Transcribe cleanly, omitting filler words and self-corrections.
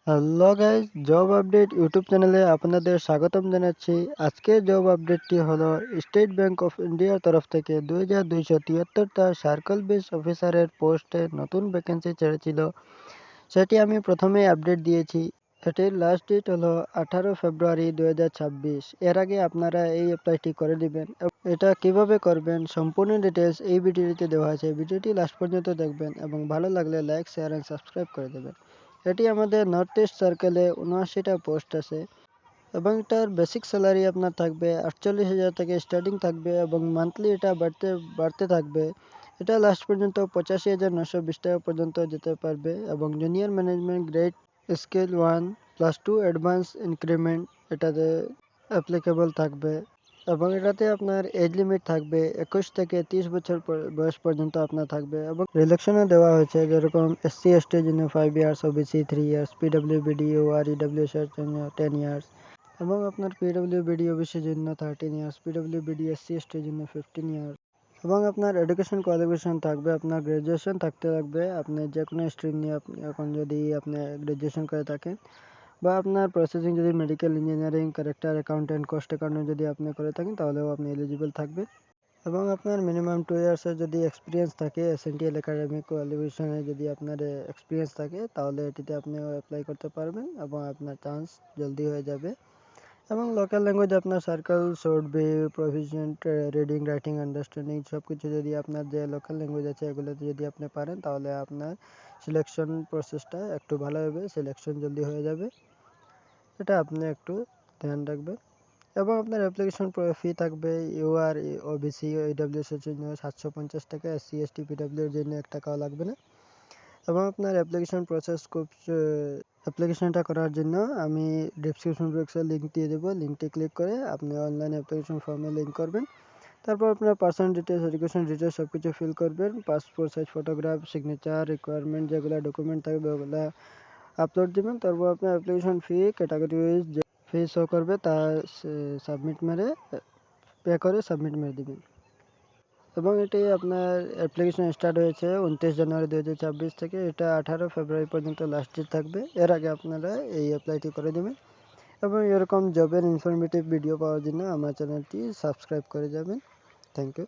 Hello guys, job update YouTube চ্যানেলে আপনাদের স্বাগতম জানাচ্ছি। আজকে জব আপডেটটি হলো স্টেট ব্যাংক অফ ইন্ডিয়ার তরফ থেকে 2273টা সার্কেল বেস অফিসারের পোস্টে নতুন ভ্যাকেন্সি ছেড়েছিল। সেটি আমি প্রথমেই আপডেট দিয়েছি। এটির লাস্ট ডেট হলো 18 ফেব্রুয়ারি 2026। এর আগে আপনারা এই অ্যাপ্লাইটি করে দিবেন। এটা কিভাবে করবেন সম্পূর্ণ ডিটেলস এই ভিডিওটিতে দেওয়া আছে। ভিডিওটি লাস্ট পর্যন্ত দেখবেন এবং ভালো লাগলে লাইক, শেয়ার অ্যান্ড সাবস্ক্রাইব করে দেবেন। এটি আমাদের নর্থ ইস্ট সার্কেলে 79টা পোস্ট আছে এবং এটার বেসিক স্যালারি আপনার থাকবে 48,000 থেকে স্টার্টিং থাকবে এবং মান্থলি এটা বাড়তে বাড়তে থাকবে। এটা লাস্ট পর্যন্ত 85,920 টাকা পর্যন্ত যেতে পারবে এবং junior management grade scale 1+2 advance increment এটাতে অ্যাপ্লিকেবল থাকবে এবং এটাতে আপনার এজ লিমিট থাকবে 21 থেকে 30 বছর বয়স পর্যন্ত আপনার থাকবে এবং রিল্যাক্সনও দেওয়া হয়েছে, যেরকম এসসি এসটির জন্য 5 ইয়ার্স, ওবিসি 3 ইয়ার্স, পিডব্লিউবিডি ও আর ইডব্লিউএস এর জন্য 10 ইয়ার্স এবং আপনার পিডব্লিউবিডি ওবিসির জন্য 13 ইয়ার্স, পিডব্লিউবিডি এসসি এসটির জন্য 15 ইয়ার্স এবং আপনার এডুকেশন কোয়ালিফিকেশন থাকবে, আপনার গ্রাজুয়েশন থাকতে লাগবে। আপনি যে কোনো স্ট্রিম নিয়ে আপনি এখন যদি আপনি গ্রাজুয়েশন করে থাকেন বা আপনার প্রসেসিং যদি medical engineering, character accountant, cost accountant যদি আপনি করে থাকেন তাহলেও আপনি এলিজিবল থাকবে এবং আপনার মিনিমাম 2 ইয়ার্সের যদি এক্সপিরিয়েন্স থাকে, এসএনটিএল একাডেমিক কোয়ালিফিকেশনে যদি আপনার এক্সপিরিয়েন্স থাকে তাহলে এটিতে আপনি অ্যাপ্লাই করতে পারবেন এবং আপনার চান্স জলদি হয়ে যাবে। এবং লোকাল ল্যাঙ্গুয়েজ আপনার circle should be proficient, reading, writing, understanding সব কিছু যদি আপনার যে লোকাল ল্যাঙ্গুয়েজ আছে এগুলোতে যদি আপনি পারেন তাহলে আপনার সিলেকশন প্রসেসটা একটু ভালো হবে, সিলেকশন জলদি হয়ে যাবে। এটা আপনি একটু ধ্যান রাখবেন এবং আপনার অ্যাপ্লিকেশন ফি থাকবে ইউআর, ওবিসি, ইডব্লিউএস এর জন্য 750 টাকা, এসসি এসটি পিডব্লিউ এর জন্য 1 টাকাও লাগবে না এবং আপনার অ্যাপ্লিকেশন প্রসেস খুব অ্যাপ্লিকেশনটা করার জন্য আমি ডেসক্রিপশন বক্সে লিঙ্ক দিয়ে দেবো। লিঙ্কটি ক্লিক করে আপনি অনলাইন অ্যাপ্লিকেশন ফর্মে লিঙ্ক করবেন। তারপর আপনার পার্সোনাল ডিটেলস, এডুকেশন ডিটেলস সব কিছু ফিল করবেন। Passport size photograph, signature, requirement যেগুলো ডকুমেন্ট থাকবে ওগুলো আপলোড দেবেন। তারপর আপনার অ্যাপ্লিকেশন ফি ক্যাটাগরি ওয়াইজ যে ফি শো করবে তা সাবমিট মেরে পে করে সাবমিট মেরে দেবেন এবং এটি আপনার অ্যাপ্লিকেশন স্টার্ট হয়েছে 29 জানুয়ারি 2026 থেকে। এটা 18 ফেব্রুয়ারি পর্যন্ত লাস্ট ডেট থাকবে। এর আগে আপনারা এই অ্যাপ্লাইটি করে দেবেন এবং এরকম জবের ইনফরমেটিভ ভিডিও পাওয়ার জন্য আমার চ্যানেলটি সাবস্ক্রাইব করে যাবেন। Thank you.